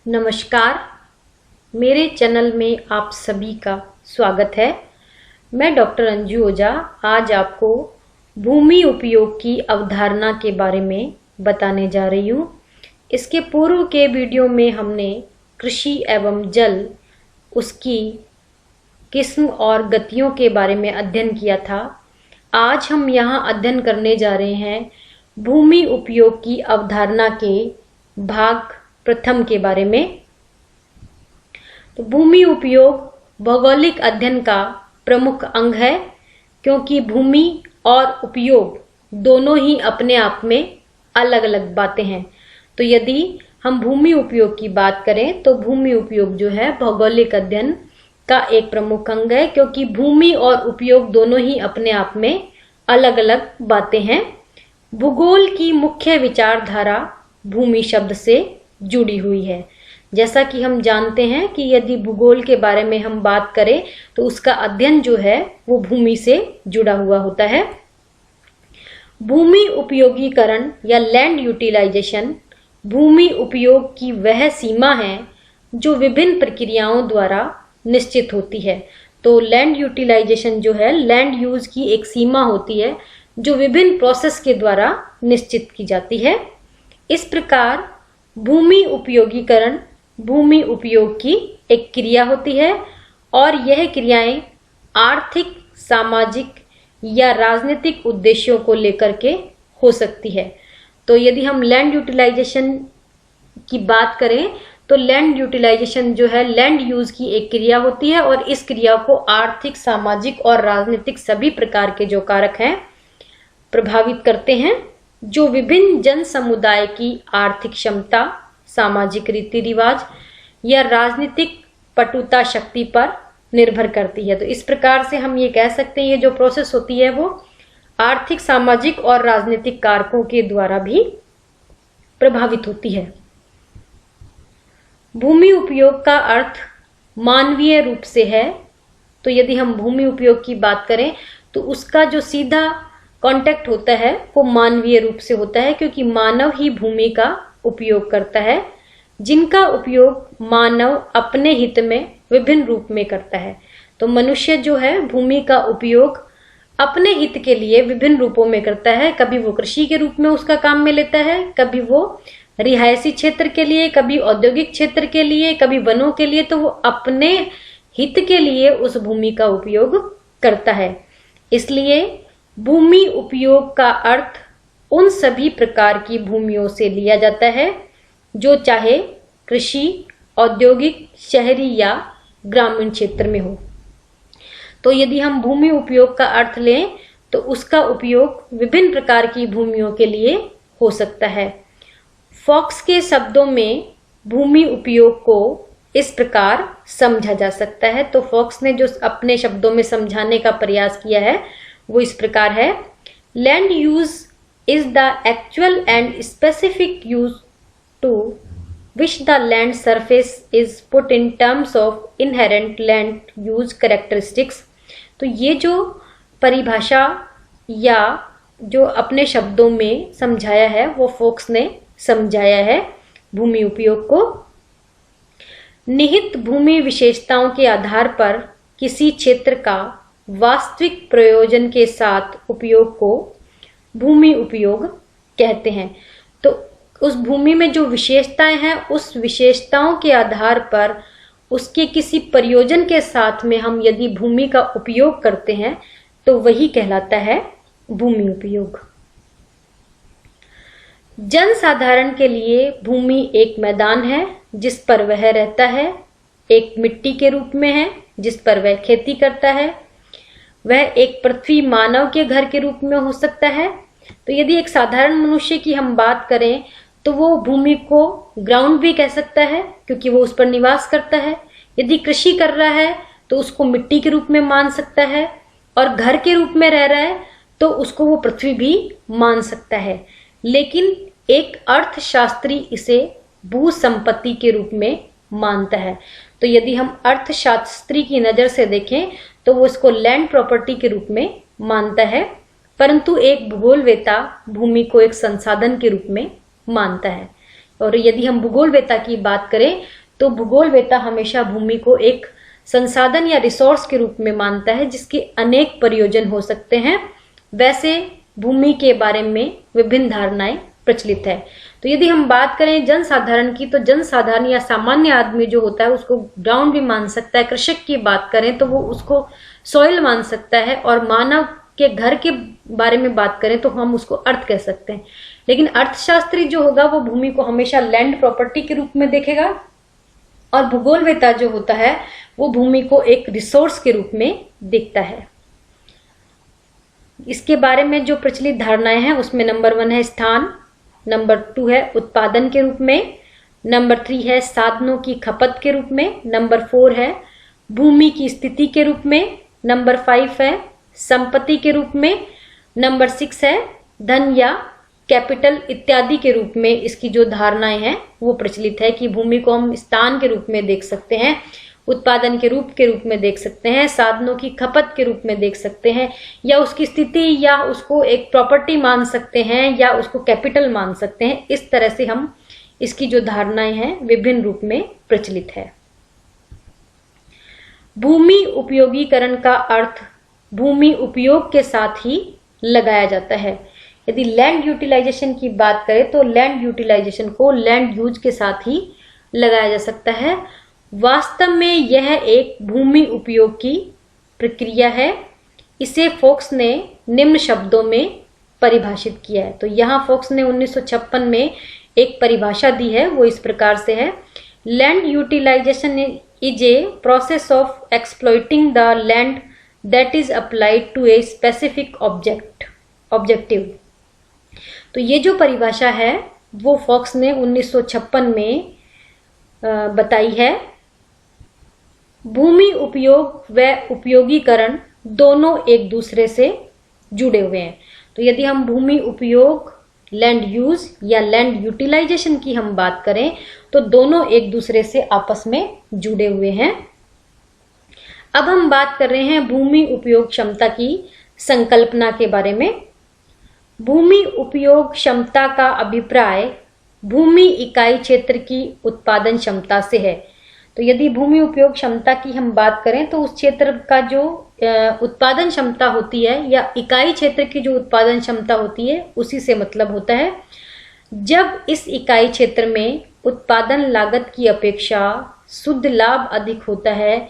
नमस्कार, मेरे चैनल में आप सभी का स्वागत है। मैं डॉक्टर अंजू ओझा आज आपको भूमि उपयोग की अवधारणा के बारे में बताने जा रही हूँ। इसके पूर्व के वीडियो में हमने कृषि एवं जल, उसकी किस्म और गतियों के बारे में अध्ययन किया था। आज हम यहाँ अध्ययन करने जा रहे हैं भूमि उपयोग की अवधारणा के भाग प्रथम के बारे में। तो भूमि उपयोग भौगोलिक अध्ययन का प्रमुख अंग है, क्योंकि भूमि और उपयोग दोनों ही अपने आप में अलग अलग बातें हैं। तो यदि हम भूमि उपयोग की बात करें तो भूमि उपयोग जो है भौगोलिक अध्ययन का एक प्रमुख अंग है, क्योंकि भूमि और उपयोग दोनों ही अपने आप में अलग अलग बातें हैं। भूगोल की मुख्य विचारधारा भूमि शब्द से जुड़ी हुई है। जैसा कि हम जानते हैं कि यदि भूगोल के बारे में हम बात करें तो उसका अध्ययन जो है वो भूमि से जुड़ा हुआ होता है। भूमि उपयोगीकरण या लैंड यूटिलाइजेशन भूमि उपयोग की वह सीमा है जो विभिन्न प्रक्रियाओं द्वारा निश्चित होती है। तो लैंड यूटिलाइजेशन जो है लैंड यूज की एक सीमा होती है जो विभिन्न प्रोसेस के द्वारा निश्चित की जाती है। इस प्रकार भूमि उपयोगीकरण भूमि उपयोग की एक क्रिया होती है और यह क्रियाएं आर्थिक, सामाजिक या राजनीतिक उद्देश्यों को लेकर के हो सकती है। तो यदि हम लैंड यूटिलाइजेशन की बात करें तो लैंड यूटिलाइजेशन जो है लैंड यूज की एक क्रिया होती है और इस क्रिया को आर्थिक, सामाजिक और राजनीतिक सभी प्रकार के जो कारक हैं प्रभावित करते हैं, जो विभिन्न जन समुदाय की आर्थिक क्षमता, सामाजिक रीति रिवाज या राजनीतिक पटुता शक्ति पर निर्भर करती है। तो इस प्रकार से हम ये कह सकते हैं ये जो प्रोसेस होती है वो आर्थिक, सामाजिक और राजनीतिक कारकों के द्वारा भी प्रभावित होती है। भूमि उपयोग का अर्थ मानवीय रूप से है। तो यदि हम भूमि उपयोग की बात करें तो उसका जो सीधा कांटेक्ट होता है वो मानवीय रूप से होता है, क्योंकि मानव ही भूमि का उपयोग करता है, जिनका उपयोग मानव अपने हित में विभिन्न रूप में करता है। तो मनुष्य जो है भूमि का उपयोग अपने हित के लिए विभिन्न रूपों में करता है। कभी वो कृषि के रूप में उसका काम में लेता है, कभी वो रिहायशी क्षेत्र के लिए, कभी औद्योगिक क्षेत्र के लिए, कभी वनों के लिए। तो वो अपने हित के लिए उस भूमि का उपयोग करता है। इसलिए भूमि उपयोग का अर्थ उन सभी प्रकार की भूमियों से लिया जाता है जो चाहे कृषि, औद्योगिक, शहरी या ग्रामीण क्षेत्र में हो। तो यदि हम भूमि उपयोग का अर्थ लें तो उसका उपयोग विभिन्न प्रकार की भूमियों के लिए हो सकता है। फॉक्स के शब्दों में भूमि उपयोग को इस प्रकार समझा जा सकता है। तो फॉक्स ने जो अपने शब्दों में समझाने का प्रयास किया है वो इस प्रकार है: land use is the actual and specific use to which the land surface is put in terms of inherent land use characteristics. तो ये जो परिभाषा या जो अपने शब्दों में समझाया है वो फॉक्स ने समझाया है भूमि उपयोग को। निहित भूमि विशेषताओं के आधार पर किसी क्षेत्र का वास्तविक प्रयोजन के साथ उपयोग को भूमि उपयोग कहते हैं। तो उस भूमि में जो विशेषताएं हैं उस विशेषताओं के आधार पर उसके किसी प्रयोजन के साथ में हम यदि भूमि का उपयोग करते हैं तो वही कहलाता है भूमि उपयोग। जनसाधारण के लिए भूमि एक मैदान है जिस पर वह रहता है, एक मिट्टी के रूप में है जिस पर वह खेती करता है, वह एक पृथ्वी मानव के घर के रूप में हो सकता है। तो यदि एक साधारण मनुष्य की हम बात करें तो वो भूमि को ग्राउंड भी कह सकता है, क्योंकि वो उस पर निवास करता है। यदि कृषि कर रहा है तो उसको मिट्टी के रूप में मान सकता है, और घर के रूप में रह रहा है तो उसको वो पृथ्वी भी मान सकता है। लेकिन एक अर्थशास्त्री इसे भू संपत्ति के रूप में मानता है। तो यदि हम अर्थशास्त्री की नजर से देखें तो वो इसको लैंड प्रॉपर्टी के रूप में मानता है, परंतु एक भूगोलवेता भूमि को एक संसाधन के रूप में मानता है। और यदि हम भूगोलवेत्ता की बात करें तो भूगोलवेत्ता हमेशा भूमि को एक संसाधन या रिसोर्स के रूप में मानता है जिसके अनेक प्रयोजन हो सकते हैं। वैसे भूमि के बारे में विभिन्न धारणाएं प्रचलित है। तो यदि हम बात करें जनसाधारण की, तो जनसाधारण या सामान्य आदमी जो होता है उसको ग्राउंड भी मान सकता है। कृषक की बात करें तो वो उसको सॉइल मान सकता है, और मानव के घर के बारे में बात करें तो हम उसको अर्थ कह सकते हैं। लेकिन अर्थशास्त्री जो होगा वो भूमि को हमेशा लैंड प्रॉपर्टी के रूप में देखेगा, और भूगोलवेत्ता जो होता है वो भूमि को एक रिसोर्स के रूप में देखता है। इसके बारे में जो प्रचलित धारणाएं हैं उसमें नंबर 1 है स्थान, नंबर 2 है उत्पादन के रूप में, नंबर 3 है साधनों की खपत के रूप में, नंबर 4 है भूमि की स्थिति के रूप में, नंबर 5 है संपत्ति के रूप में, नंबर 6 है धन या कैपिटल इत्यादि के रूप में। इसकी जो धारणाएं हैं वो प्रचलित है कि भूमि को हम स्थान के रूप में देख सकते हैं, उत्पादन के रूप में देख सकते हैं, साधनों की खपत के रूप में देख सकते हैं, या उसकी स्थिति, या उसको एक प्रॉपर्टी मान सकते हैं, या उसको कैपिटल मान सकते हैं। इस तरह से हम इसकी जो धारणाएं हैं विभिन्न रूप में प्रचलित है। भूमि उपयोगीकरण का अर्थ भूमि उपयोग के साथ ही लगाया जाता है। यदि लैंड यूटिलाइजेशन की बात करें तो लैंड यूटिलाइजेशन को लैंड यूज के साथ ही लगाया जा सकता है। वास्तव में यह एक भूमि उपयोग की प्रक्रिया है। इसे फोक्स ने निम्न शब्दों में परिभाषित किया है। तो यहाँ फोक्स ने 1956 में एक परिभाषा दी है, वो इस प्रकार से है: land utilization is a process of exploiting the land that is applied to a specific objective. तो ये जो परिभाषा है वो फोक्स ने 1956 में बताई है। भूमि उपयोग व उपयोगीकरण दोनों एक दूसरे से जुड़े हुए हैं। तो यदि हम भूमि उपयोग, लैंड यूज या लैंड यूटिलाइजेशन की हम बात करें तो दोनों एक दूसरे से आपस में जुड़े हुए हैं। अब हम बात कर रहे हैं भूमि उपयोग क्षमता की संकल्पना के बारे में। भूमि उपयोग क्षमता का अभिप्राय भूमि इकाई क्षेत्र की उत्पादन क्षमता से है। तो यदि भूमि उपयोग क्षमता की हम बात करें तो उस क्षेत्र का जो उत्पादन क्षमता होती है या इकाई क्षेत्र की जो उत्पादन क्षमता होती है उसी से मतलब होता है। जब इस इकाई क्षेत्र में उत्पादन लागत की अपेक्षा शुद्ध लाभ अधिक होता है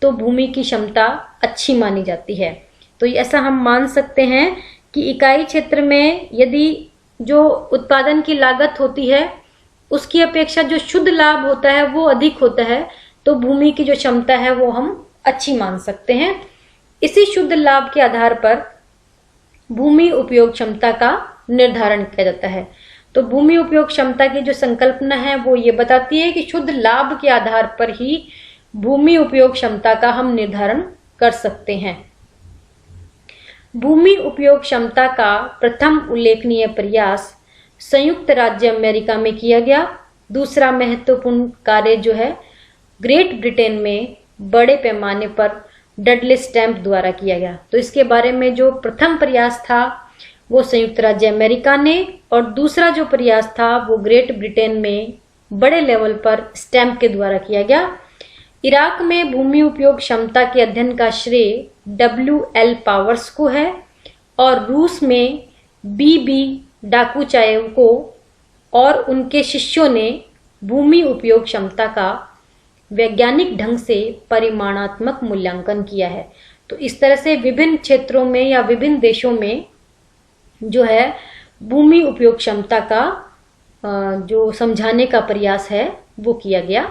तो भूमि की क्षमता अच्छी मानी जाती है। तो ऐसा हम मान सकते हैं कि इकाई क्षेत्र में यदि जो उत्पादन की लागत होती है उसकी अपेक्षा जो शुद्ध लाभ होता है वो अधिक होता है, तो भूमि की जो क्षमता है वो हम अच्छी मान सकते हैं। इसी शुद्ध लाभ के आधार पर भूमि उपयोग क्षमता का निर्धारण किया जाता है। तो भूमि उपयोग क्षमता की जो संकल्पना है वो ये बताती है कि शुद्ध लाभ के आधार पर ही भूमि उपयोग क्षमता का हम निर्धारण कर सकते हैं। भूमि उपयोग क्षमता का प्रथम उल्लेखनीय प्रयास संयुक्त राज्य अमेरिका में किया गया। दूसरा महत्वपूर्ण कार्य जो है ग्रेट ब्रिटेन में बड़े पैमाने पर डडले स्टैम्प द्वारा किया गया। तो इसके बारे में जो प्रथम प्रयास था वो संयुक्त राज्य अमेरिका ने, और दूसरा जो प्रयास था वो ग्रेट ब्रिटेन में बड़े लेवल पर स्टैम्प के द्वारा किया गया। इराक में भूमि उपयोग क्षमता के अध्ययन का श्रेय W.L. पावर्स को है, और रूस में B.B. डाकुचाएव को और उनके शिष्यों ने भूमि उपयोग क्षमता का वैज्ञानिक ढंग से परिमाणात्मक मूल्यांकन किया है। तो इस तरह से विभिन्न क्षेत्रों में या विभिन्न देशों में जो है भूमि उपयोग क्षमता का जो समझाने का प्रयास है वो किया गया।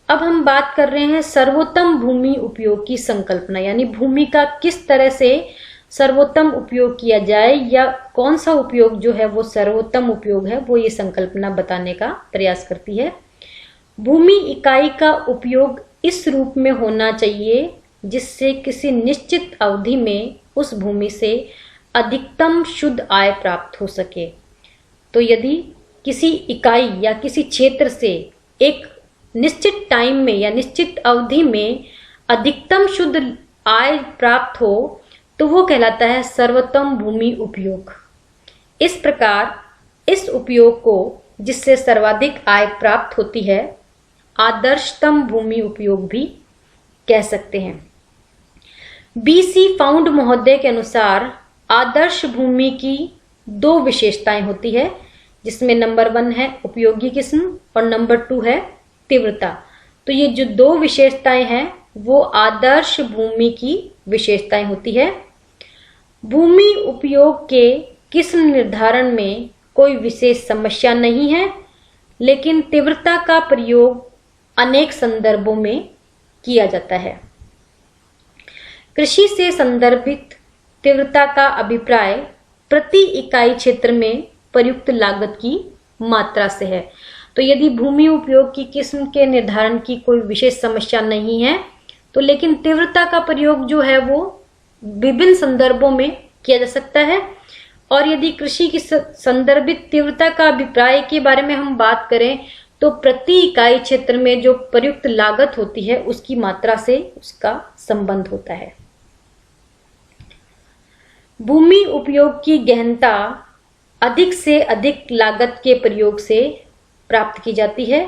अब हम बात कर रहे हैं सर्वोत्तम भूमि उपयोग की संकल्पना, यानी भूमि का किस तरह से सर्वोत्तम उपयोग किया जाए या कौन सा उपयोग जो है वो सर्वोत्तम उपयोग है, वो ये संकल्पना बताने का प्रयास करती है। भूमि इकाई का उपयोग इस रूप में होना चाहिए जिससे किसी निश्चित अवधि में उस भूमि से अधिकतम शुद्ध आय प्राप्त हो सके। तो यदि किसी इकाई या किसी क्षेत्र से एक निश्चित टाइम में या निश्चित अवधि में अधिकतम शुद्ध आय प्राप्त हो तो वो कहलाता है सर्वोत्तम भूमि उपयोग। इस प्रकार इस उपयोग को जिससे सर्वाधिक आय प्राप्त होती है, आदर्शतम भूमि उपयोग भी कह सकते हैं। बीसी फाउंड महोदय के अनुसार आदर्श भूमि की 2 विशेषताएं होती है, जिसमें नंबर 1 है उपयोगी किस्म और नंबर 2 है तीव्रता। तो ये जो 2 विशेषताएं हैं वो आदर्श भूमि की विशेषताएं होती है। भूमि उपयोग के किस्म निर्धारण में कोई विशेष समस्या नहीं है, लेकिन तीव्रता का प्रयोग अनेक संदर्भों में किया जाता है। कृषि से संदर्भित तीव्रता का अभिप्राय प्रति इकाई क्षेत्र में प्रयुक्त लागत की मात्रा से है। तो यदि भूमि उपयोग की किस्म के निर्धारण की कोई विशेष समस्या नहीं है, तो लेकिन तीव्रता का प्रयोग जो है वो विभिन्न संदर्भों में किया जा सकता है। और यदि कृषि की संदर्भित तीव्रता का अभिप्राय के बारे में हम बात करें, तो प्रति इकाई क्षेत्र में जो प्रयुक्त लागत होती है उसकी मात्रा से उसका संबंध होता है। भूमि उपयोग की गहनता अधिक से अधिक लागत के प्रयोग से प्राप्त की जाती है,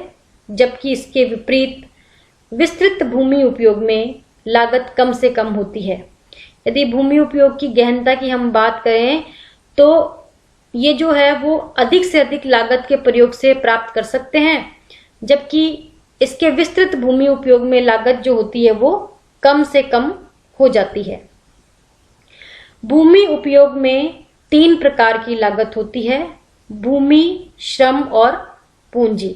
जबकि इसके विपरीत विस्तृत भूमि उपयोग में लागत कम से कम होती है। यदि भूमि उपयोग की गहनता की हम बात करें तो ये जो है वो अधिक से अधिक लागत के प्रयोग से प्राप्त कर सकते हैं, जबकि इसके विस्तृत भूमि उपयोग में लागत जो होती है वो कम से कम हो जाती है। भूमि उपयोग में 3 प्रकार की लागत होती है, भूमि, श्रम और पूंजी।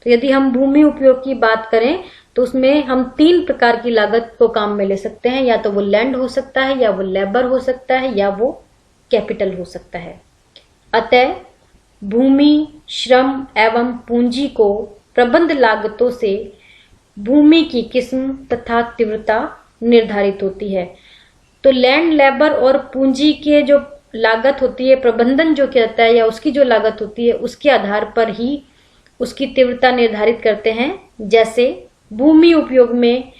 तो यदि हम भूमि उपयोग की बात करें तो उसमें हम 3 प्रकार की लागत को काम में ले सकते हैं, या तो वो लैंड हो सकता है, या वो लेबर हो सकता है, या वो कैपिटल हो सकता है। अतः भूमि, श्रम एवं पूंजी को प्रबंध लागतों से भूमि की किस्म तथा तीव्रता निर्धारित होती है। तो लैंड, लेबर और पूंजी के जो लागत होती है, प्रबंधन जो किया जाता है या उसकी जो लागत होती है, उसके आधार पर ही उसकी तीव्रता निर्धारित करते हैं। जैसे भूमि उपयोग में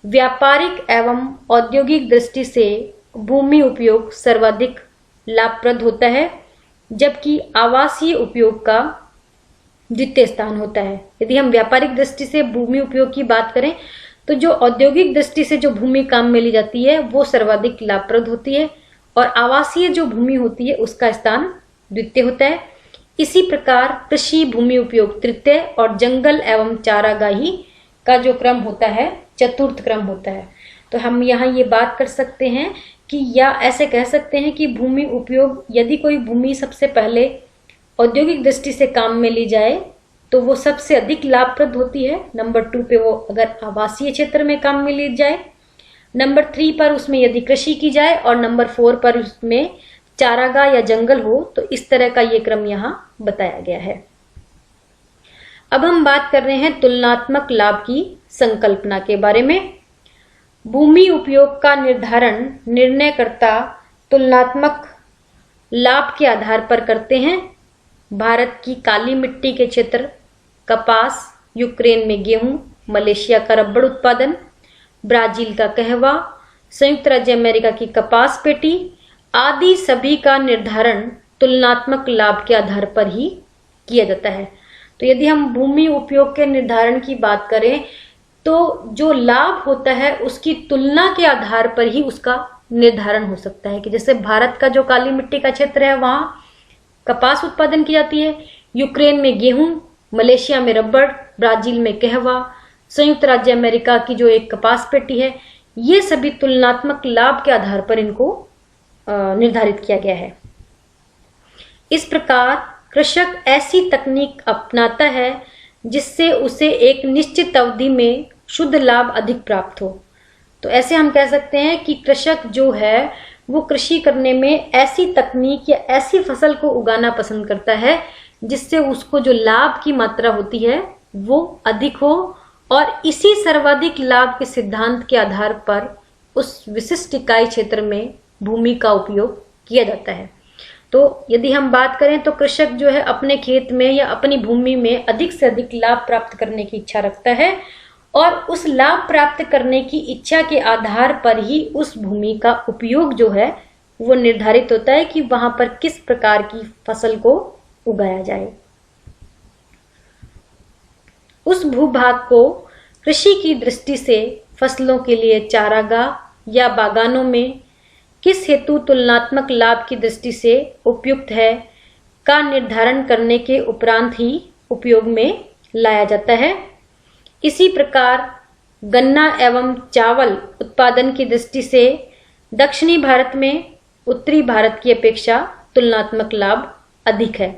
व्यापारिक एवं औद्योगिक दृष्टि से भूमि उपयोग सर्वाधिक लाभप्रद होता है, जबकि आवासीय उपयोग का द्वितीय स्थान होता है। यदि हम व्यापारिक दृष्टि से भूमि उपयोग की बात करें तो जो औद्योगिक दृष्टि से जो भूमि काम में ली जाती है वो सर्वाधिक लाभप्रद होती है, और आवासीय जो भूमि होती है उसका स्थान द्वितीय होता है। इसी प्रकार कृषि भूमि उपयोग तृतीय और जंगल एवं चारागाही का जो क्रम होता है चतुर्थ क्रम होता है। तो हम यहाँ ये बात कर सकते हैं कि, या ऐसे कह सकते हैं कि भूमि उपयोग, यदि कोई भूमि सबसे पहले औद्योगिक दृष्टि से काम में ली जाए तो वो सबसे अधिक लाभप्रद होती है। नंबर 2 पे वो अगर आवासीय क्षेत्र में काम में ली जाए, नंबर 3 पर उसमें यदि कृषि की जाए, और नंबर 4 पर उसमें चारागाह या जंगल हो। तो इस तरह का ये क्रम यहाँ बताया गया है। अब हम बात कर रहे हैं तुलनात्मक लाभ की संकल्पना के बारे में। भूमि उपयोग का निर्धारण निर्णयकर्ता तुलनात्मक लाभ के आधार पर करते हैं। भारत की काली मिट्टी के क्षेत्र, कपास, यूक्रेन में गेहूं, मलेशिया का रबड़ उत्पादन, ब्राजील का कहवा, संयुक्त राज्य अमेरिका की कपास पेटी आदि सभी का निर्धारण तुलनात्मक लाभ के आधार पर ही किया जाता है। तो यदि हम भूमि उपयोग के निर्धारण की बात करें तो जो लाभ होता है उसकी तुलना के आधार पर ही उसका निर्धारण हो सकता है। कि जैसे भारत का जो काली मिट्टी का क्षेत्र है वहां कपास उत्पादन की जाती है, यूक्रेन में गेहूं, मलेशिया में रबड़, ब्राजील में कहवा, संयुक्त राज्य अमेरिका की जो एक कपास पेटी है, ये सभी तुलनात्मक लाभ के आधार पर इनको निर्धारित किया गया है। इस प्रकार कृषक ऐसी तकनीक अपनाता है जिससे उसे एक निश्चित अवधि में शुद्ध लाभ अधिक प्राप्त हो। तो ऐसे हम कह सकते हैं कि कृषक जो है वो कृषि करने में ऐसी तकनीक या ऐसी फसल को उगाना पसंद करता है जिससे उसको जो लाभ की मात्रा होती है वो अधिक हो, और इसी सर्वाधिक लाभ के सिद्धांत के आधार पर उस विशिष्ट इकाई क्षेत्र में भूमि का उपयोग किया जाता है। तो यदि हम बात करें तो कृषक जो है अपने खेत में या अपनी भूमि में अधिक से अधिक लाभ प्राप्त करने की इच्छा रखता है, और उस लाभ प्राप्त करने की इच्छा के आधार पर ही उस भूमि का उपयोग जो है वो निर्धारित होता है कि वहां पर किस प्रकार की फसल को उगाया जाए। उस भूभाग को कृषि की दृष्टि से फसलों के लिए चारागाह या बागानों में किस हेतु तुलनात्मक लाभ की दृष्टि से उपयुक्त है का निर्धारण करने के उपरांत ही उपयोग में लाया जाता है। इसी प्रकार गन्ना एवं चावल उत्पादन की दृष्टि से दक्षिणी भारत में उत्तरी भारत की अपेक्षा तुलनात्मक लाभ अधिक है।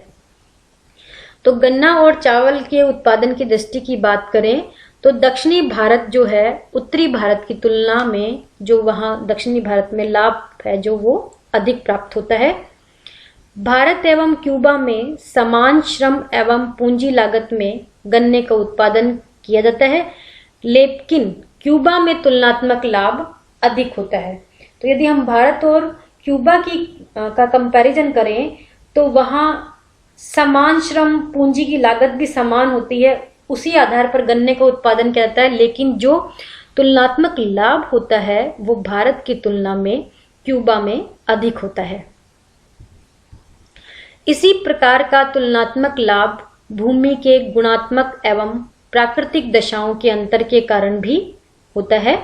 तो गन्ना और चावल के उत्पादन की दृष्टि की बात करें तो दक्षिणी भारत जो है उत्तरी भारत की तुलना में जो वहां दक्षिणी भारत में लाभ है जो वो अधिक प्राप्त होता है। भारत एवं क्यूबा में समान श्रम एवं पूंजी लागत में गन्ने का उत्पादन किया जाता है, लेकिन क्यूबा में तुलनात्मक लाभ अधिक होता है। तो यदि हम भारत और क्यूबा का कंपैरिजन करें तो वहां समान श्रम पूंजी की लागत भी समान होती है, उसी आधार पर गन्ने का उत्पादन किया जाता है, लेकिन जो तुलनात्मक लाभ होता है वो भारत की तुलना में क्यूबा में अधिक होता है। इसी प्रकार का तुलनात्मक लाभ भूमि के गुणात्मक एवं प्राकृतिक दशाओं के अंतर के कारण भी होता है।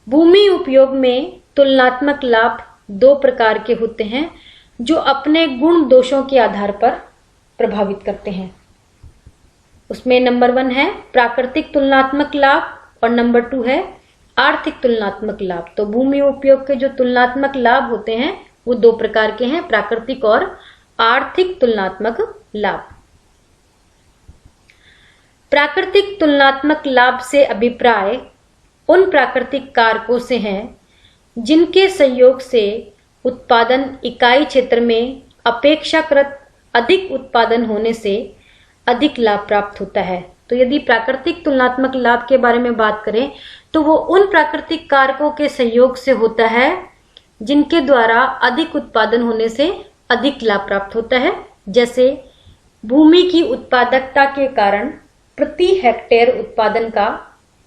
भूमि उपयोग में तुलनात्मक लाभ दो प्रकार के होते हैं जो अपने गुण दोषों के आधार पर प्रभावित करते हैं। उसमें नंबर 1 है प्राकृतिक तुलनात्मक लाभ और नंबर 2 है आर्थिक तुलनात्मक लाभ। तो भूमि उपयोग के जो तुलनात्मक लाभ होते हैं वो दो प्रकार के हैं, प्राकृतिक और आर्थिक तुलनात्मक लाभ। प्राकृतिक तुलनात्मक लाभ से अभिप्राय उन प्राकृतिक कारकों से है जिनके सहयोग से उत्पादन इकाई क्षेत्र में अपेक्षाकृत अधिक उत्पादन होने से अधिक लाभ प्राप्त होता है। तो यदि प्राकृतिक तुलनात्मक लाभ के बारे में बात करें तो वो उन प्राकृतिक कारकों के सहयोग से होता है जिनके द्वारा अधिक उत्पादन होने से अधिक लाभ प्राप्त होता है। जैसे भूमि की उत्पादकता के कारण प्रति हेक्टेयर उत्पादन का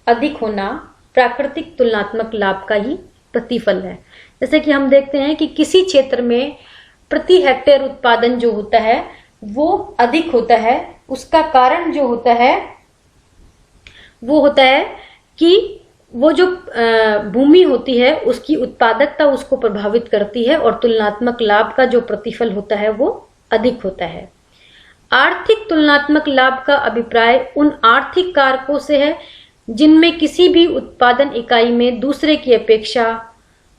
अधिक होना प्राकृतिक तुलनात्मक लाभ का ही प्रतिफल है। जैसे कि हम देखते हैं कि किसी क्षेत्र में प्रति हेक्टेयर उत्पादन जो होता है वो अधिक होता है, उसका कारण जो होता है वो होता है कि वो जो भूमि होती है उसकी उत्पादकता उसको प्रभावित करती है और तुलनात्मक लाभ का जो प्रतिफल होता है वो अधिक होता है। आर्थिक तुलनात्मक लाभ का अभिप्राय उन आर्थिक कारकों से है जिनमें किसी भी उत्पादन इकाई में दूसरे की अपेक्षा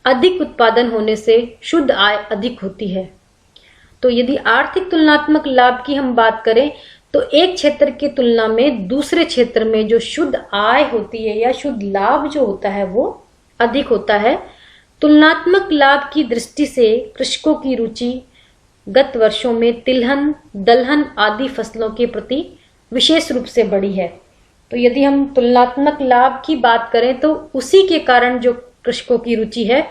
अधिक उत्पादन होने से शुद्ध आय अधिक होती है। तो यदि आर्थिक तुलनात्मक लाभ की हम बात करें तो एक क्षेत्र की तुलना में दूसरे क्षेत्र में जो शुद्ध आय होती है या शुद्ध लाभ जो होता है वो अधिक होता है। तुलनात्मक लाभ की दृष्टि से कृषकों की रुचि गत वर्षों में तिलहन, दलहन आदि फसलों के प्रति विशेष रूप से बढ़ी है। तो यदि हम तुलनात्मक लाभ की बात करें तो उसी के कारण जो कृषकों की रुचि है,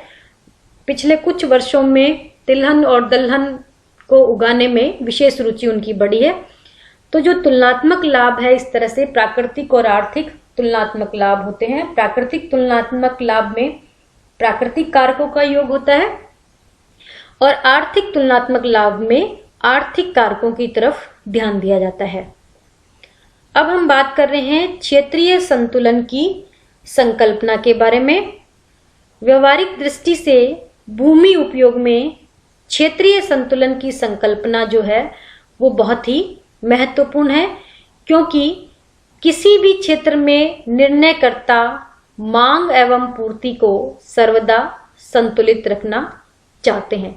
पिछले कुछ वर्षों में तिलहन और दलहन को उगाने में विशेष रुचि उनकी बढ़ी है। तो जो तुलनात्मक लाभ है इस तरह से प्राकृतिक और आर्थिक तुलनात्मक लाभ होते हैं। प्राकृतिक तुलनात्मक लाभ में प्राकृतिक कारकों का योग होता है और आर्थिक तुलनात्मक लाभ में आर्थिक कारकों की तरफ ध्यान दिया जाता है। अब हम बात कर रहे हैं क्षेत्रीय संतुलन की संकल्पना के बारे में। व्यवहारिक दृष्टि से भूमि उपयोग में क्षेत्रीय संतुलन की संकल्पना जो है वो बहुत ही महत्वपूर्ण है, क्योंकि किसी भी क्षेत्र में निर्णयकर्ता मांग एवं पूर्ति को सर्वदा संतुलित रखना चाहते हैं।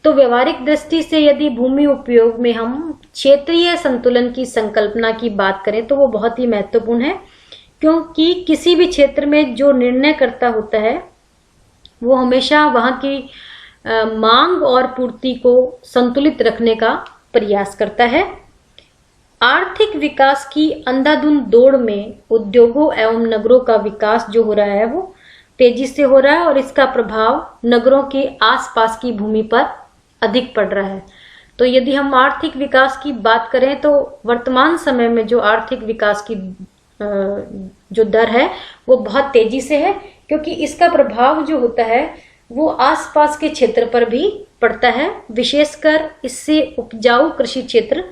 तो व्यवहारिक दृष्टि से यदि भूमि उपयोग में हम क्षेत्रीय संतुलन की संकल्पना की बात करें तो वो बहुत ही महत्वपूर्ण है, क्योंकि किसी भी क्षेत्र में जो निर्णयकर्ता होता है वो हमेशा वहां की मांग और पूर्ति को संतुलित रखने का प्रयास करता है। आर्थिक विकास की अंधाधुंध दौड़ में उद्योगों एवं नगरों का विकास जो हो रहा है वो तेजी से हो रहा है और इसका प्रभाव नगरों के आसपास की भूमि पर अधिक पड़ रहा है। तो यदि हम आर्थिक विकास की बात करें तो वर्तमान समय में जो आर्थिक विकास की जो दर है वो बहुत तेजी से है, क्योंकि इसका प्रभाव जो होता है वो आसपास के क्षेत्र पर भी पड़ता है। विशेषकर इससे उपजाऊ कृषि क्षेत्र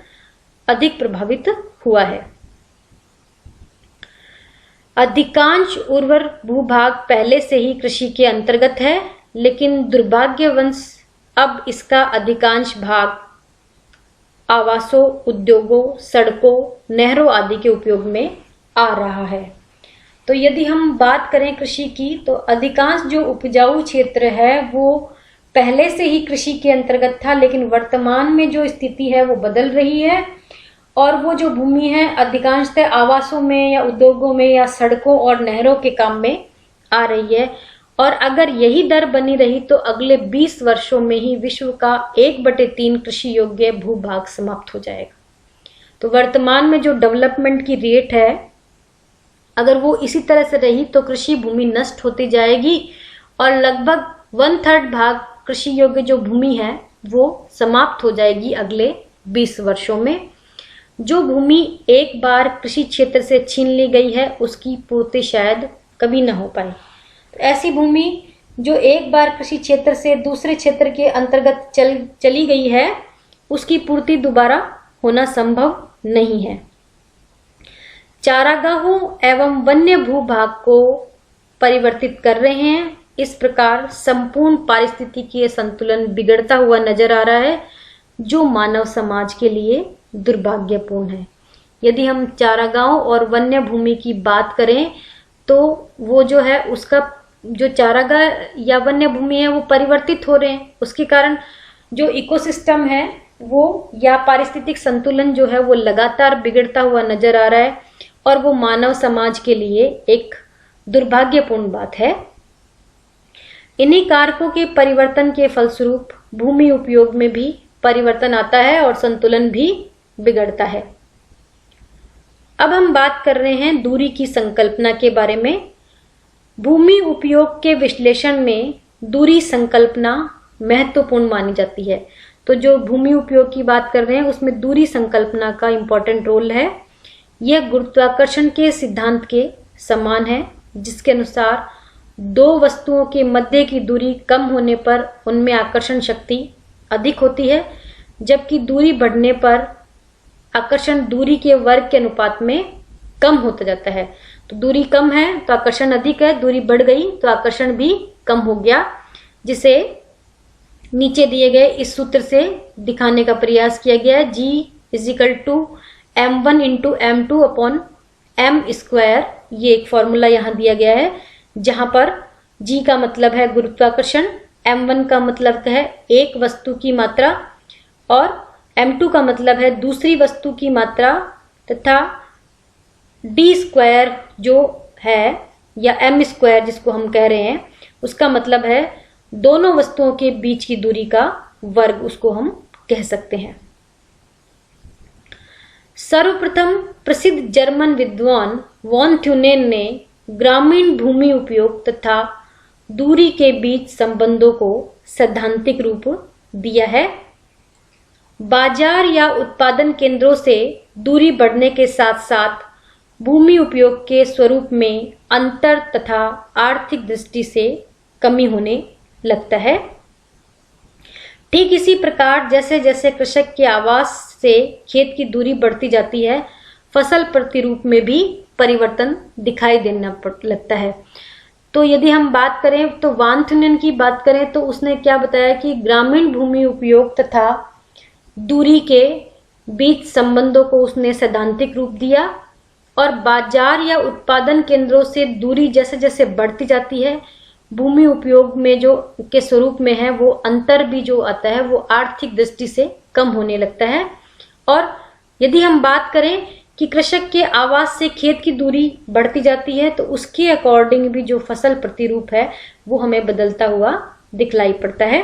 अधिक प्रभावित हुआ है। अधिकांश उर्वर भूभाग पहले से ही कृषि के अंतर्गत है, लेकिन दुर्भाग्यवश अब इसका अधिकांश भाग आवासों, उद्योगों, सड़कों, नहरों आदि के उपयोग में आ रहा है। तो यदि हम बात करें कृषि की, तो अधिकांश जो उपजाऊ क्षेत्र है वो पहले से ही कृषि के अंतर्गत था, लेकिन वर्तमान में जो स्थिति है वो बदल रही है और वो जो भूमि है अधिकांशतः आवासों में या उद्योगों में या सड़कों और नहरों के काम में आ रही है। और अगर यही दर बनी रही तो अगले 20 वर्षों में ही विश्व का 1/3 कृषि योग्य भूभाग समाप्त हो जाएगा। तो वर्तमान में जो डेवलपमेंट की रेट है, अगर वो इसी तरह से रही तो कृषि भूमि नष्ट होती जाएगी और लगभग 1/3 भाग कृषि योग्य जो भूमि है वो समाप्त हो जाएगी अगले 20 वर्षों में। जो भूमि एक बार कृषि क्षेत्र से छीन ली गई है उसकी पूर्ति शायद कभी ना हो पाए। तो ऐसी भूमि जो एक बार कृषि क्षेत्र से दूसरे क्षेत्र के अंतर्गत चली गई है उसकी पूर्ति दोबारा होना संभव नहीं है। चारागाहों एवं वन्य भूभाग को परिवर्तित कर रहे हैं। इस प्रकार संपूर्ण पारिस्थितिकीय संतुलन बिगड़ता हुआ नजर आ रहा है, जो मानव समाज के लिए दुर्भाग्यपूर्ण है। यदि हम चारागाहों और वन्य भूमि की बात करें तो वो जो है उसका जो चारागाह या वन्य भूमि है वो परिवर्तित हो रहे हैं, उसके कारण जो इकोसिस्टम है वो या पारिस्थितिक संतुलन जो है वो लगातार बिगड़ता हुआ नजर आ रहा है और वो मानव समाज के लिए एक दुर्भाग्यपूर्ण बात है। इन्हीं कारकों के परिवर्तन के फलस्वरूप भूमि उपयोग में भी परिवर्तन आता है और संतुलन भी बिगड़ता है। अब हम बात कर रहे हैं दूरी की संकल्पना के बारे में। भूमि उपयोग के विश्लेषण में दूरी संकल्पना महत्वपूर्ण मानी जाती है। तो जो भूमि उपयोग की बात कर रहे हैं उसमें दूरी संकल्पना का इंपॉर्टेंट रोल है। यह गुरुत्वाकर्षण के सिद्धांत के समान है, जिसके अनुसार दो वस्तुओं के मध्य की दूरी कम होने पर उनमें आकर्षण शक्ति अधिक होती है, जबकि दूरी बढ़ने पर आकर्षण दूरी के वर्ग के अनुपात में कम होता जाता है। तो दूरी कम है तो आकर्षण अधिक है, दूरी बढ़ गई तो आकर्षण भी कम हो गया, जिसे नीचे दिए गए इस सूत्र से दिखाने का प्रयास किया गया है। G = m1 × m2/m²। ये एक फॉर्मूला यहाँ दिया गया है, जहां पर G का मतलब है गुरुत्वाकर्षण, m1 का मतलब है एक वस्तु की मात्रा और m2 का मतलब है दूसरी वस्तु की मात्रा, तथा d² जो है या m² जिसको हम कह रहे हैं उसका मतलब है दोनों वस्तुओं के बीच की दूरी का वर्ग, उसको हम कह सकते हैं। सर्वप्रथम प्रसिद्ध जर्मन विद्वान वॉन थ्यूनेन ने ग्रामीण भूमि उपयोग तथा दूरी के बीच संबंधों को सैद्धांतिक रूप दिया है। बाजार या उत्पादन केंद्रों से दूरी बढ़ने के साथ साथ भूमि उपयोग के स्वरूप में अंतर तथा आर्थिक दृष्टि से कमी होने लगता है। ठीक इसी प्रकार जैसे जैसे कृषक के आवास से खेत की दूरी बढ़ती जाती है, फसल प्रतिरूप में भी परिवर्तन दिखाई देना लगता है। तो यदि हम बात करें तो वॉन थ्यूनेन की बात करें तो उसने क्या बताया कि ग्रामीण भूमि उपयोग तथा दूरी के बीच संबंधों को उसने सैद्धांतिक रूप दिया और बाजार या उत्पादन केंद्रों से दूरी जैसे जैसे बढ़ती जाती है, भूमि उपयोग में जो के स्वरूप में है वो अंतर भी जो आता है वो आर्थिक दृष्टि से कम होने लगता है। और यदि हम बात करें कि कृषक के आवास से खेत की दूरी बढ़ती जाती है तो उसके अकॉर्डिंग भी जो फसल प्रतिरूप है वो हमें बदलता हुआ दिखलाई पड़ता है।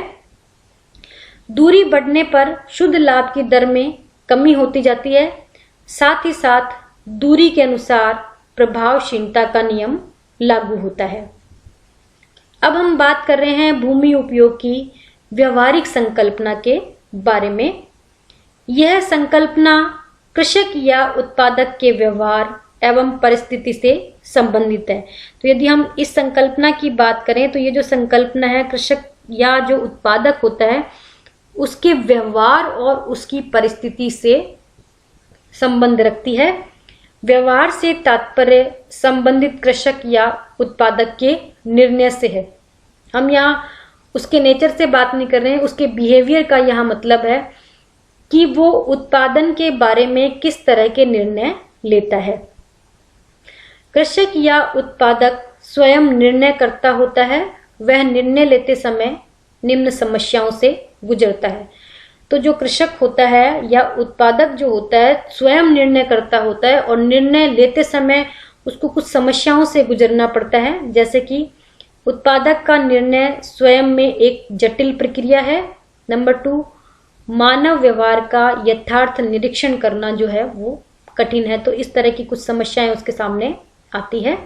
दूरी बढ़ने पर शुद्ध लाभ की दर में कमी होती जाती है, साथ ही साथ दूरी के अनुसार प्रभावशीलता का नियम लागू होता है। अब हम बात कर रहे हैं भूमि उपयोग की व्यवहारिक संकल्पना के बारे में। यह संकल्पना कृषक या उत्पादक के व्यवहार एवं परिस्थिति से संबंधित है। तो यदि हम इस संकल्पना की बात करें तो ये जो संकल्पना है कृषक या जो उत्पादक होता है उसके व्यवहार और उसकी परिस्थिति से संबंध रखती है। व्यवहार से तात्पर्य संबंधित कृषक या उत्पादक के निर्णय से है। हम यहाँ उसके नेचर से बात नहीं कर रहे हैं, उसके बिहेवियर का यहाँ मतलब है कि वो उत्पादन के बारे में किस तरह के निर्णय लेता है। कृषक या उत्पादक स्वयं निर्णय करता होता है। वह निर्णय लेते समय निम्न समस्याओं से गुजरता है। तो जो कृषक होता है या उत्पादक जो होता है स्वयं निर्णय करता होता है और निर्णय लेते समय उसको कुछ समस्याओं से गुजरना पड़ता है। जैसे कि उत्पादक का निर्णय स्वयं में एक जटिल प्रक्रिया है। नंबर 2, मानव व्यवहार का यथार्थ निरीक्षण करना जो है वो कठिन है। तो इस तरह की कुछ समस्याएं उसके सामने आती है।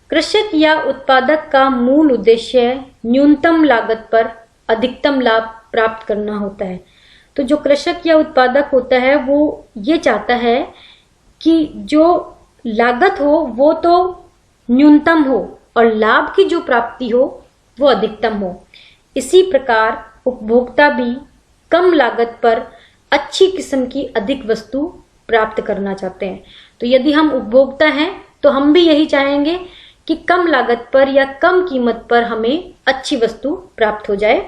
कृषक या उत्पादक का मूल उद्देश्य न्यूनतम लागत पर अधिकतम लाभ प्राप्त करना होता है। तो जो कृषक या उत्पादक होता है वो ये चाहता है कि जो लागत हो वो तो न्यूनतम हो और लाभ की जो प्राप्ति हो वो अधिकतम हो। इसी प्रकार उपभोक्ता भी कम लागत पर अच्छी किस्म की अधिक वस्तु प्राप्त करना चाहते हैं। तो यदि हम उपभोक्ता हैं तो हम भी यही चाहेंगे कि कम लागत पर या कम कीमत पर हमें अच्छी वस्तु प्राप्त हो जाए।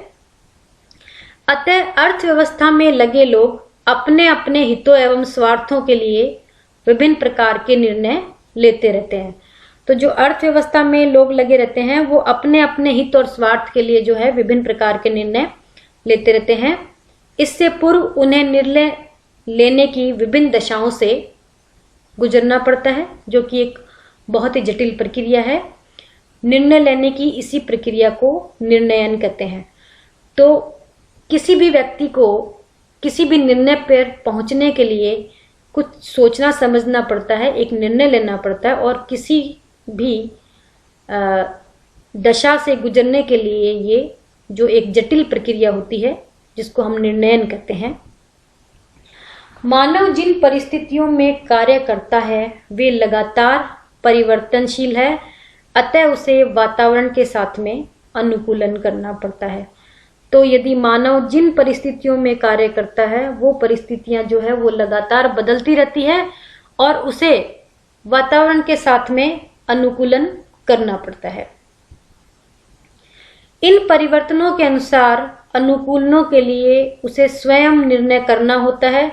अतः अर्थव्यवस्था में लगे लोग अपने अपने हितों एवं स्वार्थों के लिए विभिन्न प्रकार के निर्णय लेते रहते हैं। तो जो अर्थव्यवस्था में लोग लगे रहते हैं वो अपने अपने हित और स्वार्थ के लिए जो है विभिन्न प्रकार के निर्णय लेते रहते हैं। इससे पूर्व उन्हें निर्णय लेने की विभिन्न दशाओं से गुजरना पड़ता है, जो कि एक बहुत ही जटिल प्रक्रिया है। निर्णय लेने की इसी प्रक्रिया को निर्णयन कहते हैं। तो किसी भी व्यक्ति को किसी भी निर्णय पर पहुंचने के लिए कुछ सोचना समझना पड़ता है, एक निर्णय लेना पड़ता है और किसी भी दशा से गुजरने के लिए ये जो एक जटिल प्रक्रिया होती है जिसको हम निर्णयन कहते हैं। मानव जिन परिस्थितियों में कार्य करता है वे लगातार परिवर्तनशील है, अतः उसे वातावरण के साथ में अनुकूलन करना पड़ता है। तो यदि मानव जिन परिस्थितियों में कार्य करता है वो परिस्थितियां जो है वो लगातार बदलती रहती है और उसे वातावरण के साथ में अनुकूलन करना पड़ता है। इन परिवर्तनों के अनुसार अनुकूलनों के लिए उसे स्वयं निर्णय करना होता है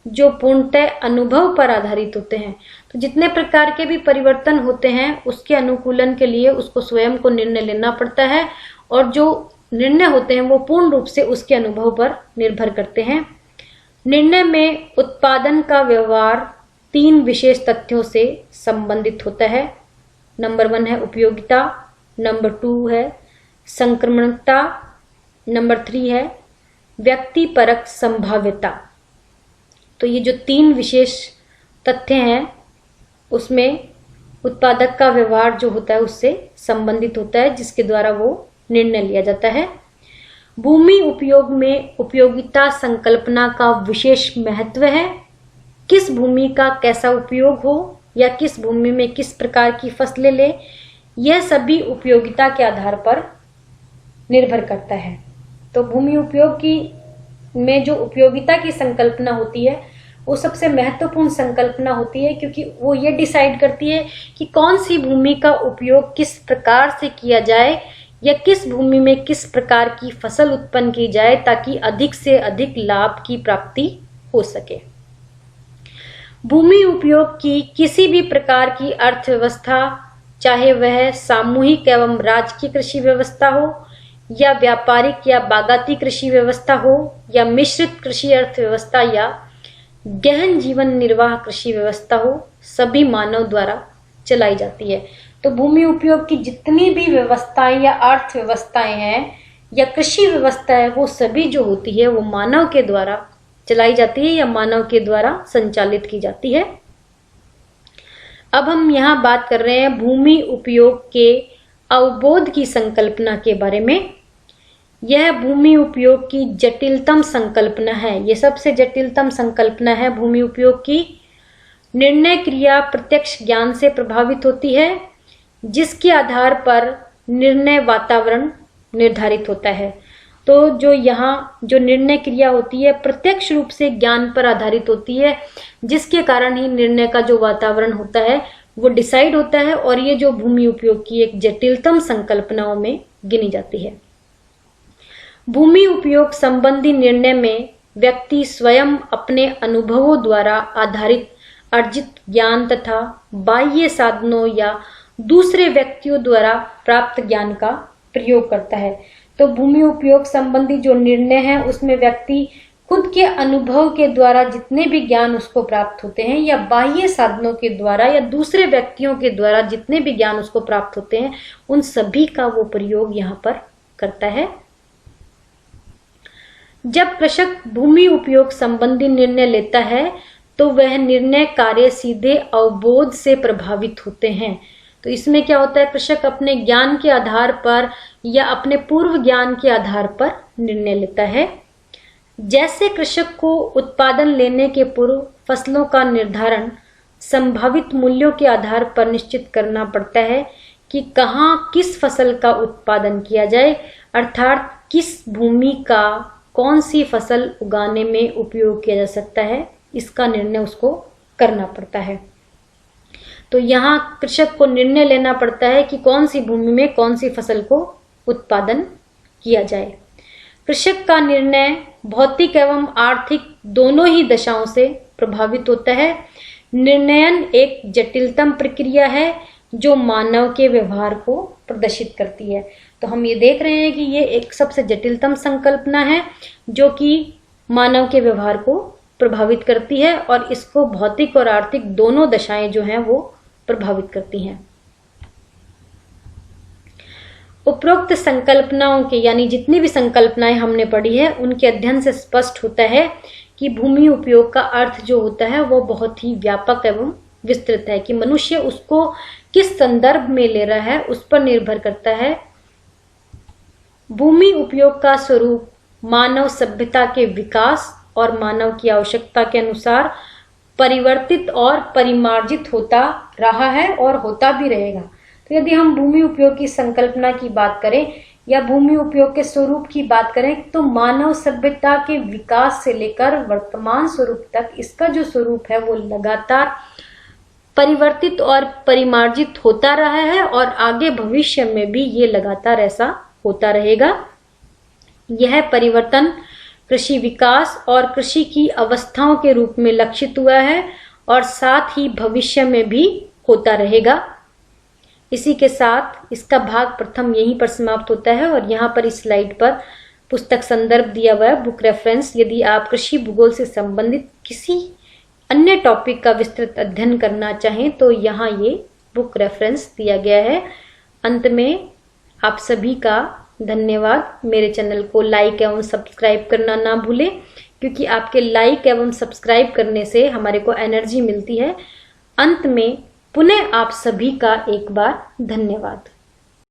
जो पूर्णतः अनुभव पर आधारित होते हैं। तो जितने प्रकार के भी परिवर्तन होते हैं उसके अनुकूलन के लिए उसको स्वयं को निर्णय लेना पड़ता है और जो निर्णय होते हैं वो पूर्ण रूप से उसके अनुभव पर निर्भर करते हैं। निर्णय में उत्पादन का व्यवहार 3 विशेष तथ्यों से संबंधित होता है। नंबर 1 है उपयोगिता, नंबर 2 है संक्रमणता, नंबर 3 है व्यक्तिपरक संभाव्यता। तो ये जो 3 विशेष तथ्य हैं उसमें उत्पादक का व्यवहार जो होता है उससे संबंधित होता है, जिसके द्वारा वो निर्णय लिया जाता है। भूमि उपयोग में उपयोगिता संकल्पना का विशेष महत्व है। किस भूमि का कैसा उपयोग हो या किस भूमि में किस प्रकार की फसलें ले, यह सभी उपयोगिता के आधार पर निर्भर करता है। तो भूमि उपयोग की में जो उपयोगिता की संकल्पना होती है वो सबसे महत्वपूर्ण संकल्पना होती है, क्योंकि वो ये डिसाइड करती है कि कौन सी भूमि का उपयोग किस प्रकार से किया जाए या किस भूमि में किस प्रकार की फसल उत्पन्न की जाए ताकि अधिक से अधिक लाभ की प्राप्ति हो सके। भूमि उपयोग की किसी भी प्रकार की अर्थव्यवस्था, चाहे वह सामूहिक एवं राजकीय कृषि व्यवस्था हो या व्यापारिक या बागाती कृषि व्यवस्था हो या मिश्रित कृषि अर्थव्यवस्था या गहन जीवन निर्वाह कृषि व्यवस्था हो, सभी मानव द्वारा चलाई जाती है। तो भूमि उपयोग की जितनी भी व्यवस्थाएं या अर्थव्यवस्थाएं हैं या कृषि व्यवस्था है वो सभी जो होती है वो मानव के द्वारा चलाई जाती है या मानव के द्वारा संचालित की जाती है। अब हम यहाँ बात कर रहे हैं भूमि उपयोग के अवबोध की संकल्पना के बारे में। यह भूमि उपयोग की जटिलतम संकल्पना है। यह सबसे जटिलतम संकल्पना है भूमि उपयोग की। निर्णय क्रिया प्रत्यक्ष ज्ञान से प्रभावित होती है, जिसके आधार पर निर्णय वातावरण निर्धारित होता है। तो तो जो यहाँ जो निर्णय क्रिया होती है प्रत्यक्ष रूप से ज्ञान पर आधारित होती है, जिसके कारण ही निर्णय का जो वातावरण होता है वो डिसाइड होता है, और ये जो भूमि उपयोग की एक जटिलतम संकल्पनाओं में गिनी जाती है। भूमि उपयोग संबंधी निर्णय में व्यक्ति स्वयं अपने अनुभवों द्वारा आधारित अर्जित ज्ञान तथा बाह्य साधनों या दूसरे व्यक्तियों द्वारा प्राप्त ज्ञान का प्रयोग करता है। तो भूमि उपयोग संबंधी जो निर्णय है उसमें व्यक्ति खुद के अनुभव के द्वारा जितने भी ज्ञान उसको प्राप्त होते हैं या बाह्य साधनों के द्वारा या दूसरे व्यक्तियों के द्वारा जितने भी ज्ञान उसको प्राप्त होते हैं उन सभी का वो प्रयोग यहाँ पर करता है। जब कृषक भूमि उपयोग संबंधी निर्णय लेता है तो वह निर्णय कार्य सीधे अवबोध से प्रभावित होते हैं। तो इसमें क्या होता है, कृषक अपने ज्ञान के आधार पर या अपने पूर्व ज्ञान के आधार पर निर्णय लेता है। जैसे कृषक को उत्पादन लेने के पूर्व फसलों का निर्धारण संभावित मूल्यों के आधार पर निश्चित करना पड़ता है कि कहाँ किस फसल का उत्पादन किया जाए, अर्थात किस भूमि का कौन सी फसल उगाने में उपयोग किया जा सकता है, इसका निर्णय उसको करना पड़ता है। तो यहाँ कृषक को निर्णय लेना पड़ता है कि कौन सी भूमि में कौन सी फसल को उत्पादन किया जाए। कृषक का निर्णय भौतिक एवं आर्थिक दोनों ही दशाओं से प्रभावित होता है। निर्णयन एक जटिलतम प्रक्रिया है जो मानव के व्यवहार को प्रदर्शित करती है। तो हम ये देख रहे हैं कि ये एक सबसे जटिलतम संकल्पना है जो कि मानव के व्यवहार को प्रभावित करती है और इसको भौतिक और आर्थिक दोनों दशाएं जो हैं वो प्रभावित करती हैं। उपरोक्त संकल्पनाओं के यानी जितनी भी संकल्पनाएं हमने पढ़ी है उनके अध्ययन से स्पष्ट होता है कि भूमि उपयोग का अर्थ जो होता है वो बहुत ही व्यापक एवं विस्तृत है कि मनुष्य उसको किस संदर्भ में ले रहा है उस पर निर्भर करता है। भूमि उपयोग का स्वरूप मानव सभ्यता के विकास और मानव की आवश्यकता के अनुसार परिवर्तित और परिमार्जित होता रहा है और होता भी रहेगा। तो यदि हम भूमि उपयोग की संकल्पना की बात करें या भूमि उपयोग के स्वरूप की बात करें तो मानव सभ्यता के विकास से लेकर वर्तमान स्वरूप तक इसका जो स्वरूप है वो लगातार परिवर्तित और परिमार्जित होता रहा है और आगे भविष्य में भी ये लगातार ऐसा होता रहेगा। यह परिवर्तन कृषि विकास और कृषि की अवस्थाओं के रूप में लक्षित हुआ है और साथ ही भविष्य में भी होता रहेगा। इसी के साथ इसका भाग प्रथम यहीं पर समाप्त होता है और यहाँ पर इस स्लाइड पर पुस्तक संदर्भ दिया हुआ है, बुक रेफरेंस। यदि आप कृषि भूगोल से संबंधित किसी अन्य टॉपिक का विस्तृत अध्ययन करना चाहें तो यहाँ ये बुक रेफरेंस दिया गया है। अंत में आप सभी का धन्यवाद। मेरे चैनल को लाइक एवं सब्सक्राइब करना ना भूलें क्योंकि आपके लाइक एवं सब्सक्राइब करने से हमारे को एनर्जी मिलती है। अंत में पुनः आप सभी का एक बार धन्यवाद।